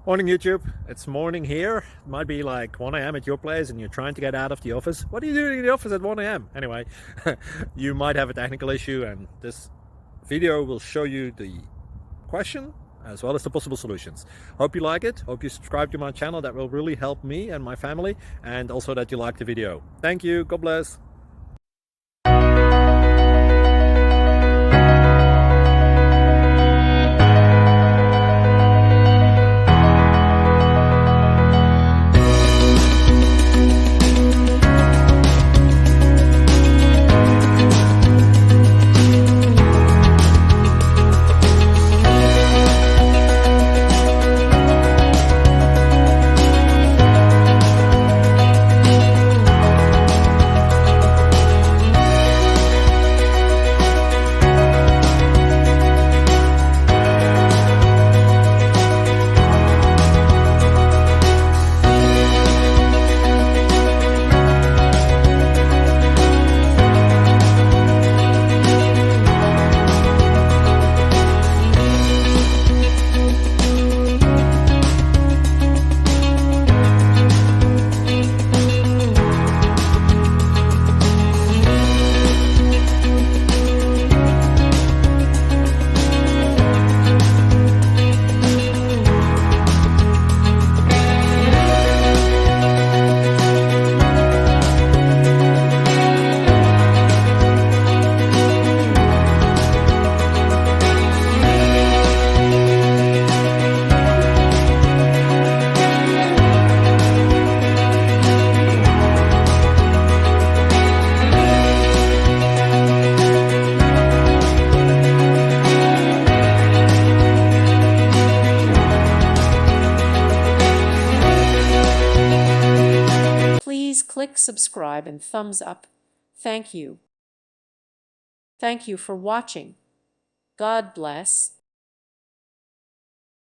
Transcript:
Morning YouTube, it's morning here. It might be like 1 a.m. at your place and you're trying to get out of the office. What are you doing in the office at 1 a.m.? Anyway, you might have a technical issue and this video will show you the question as well as the possible solutions. Hope you like it, hope you subscribe to my channel. That will really help me and my family, and also that you like the video. Thank you, God bless. Please click subscribe and thumbs up. Thank you. Thank you for watching. God bless.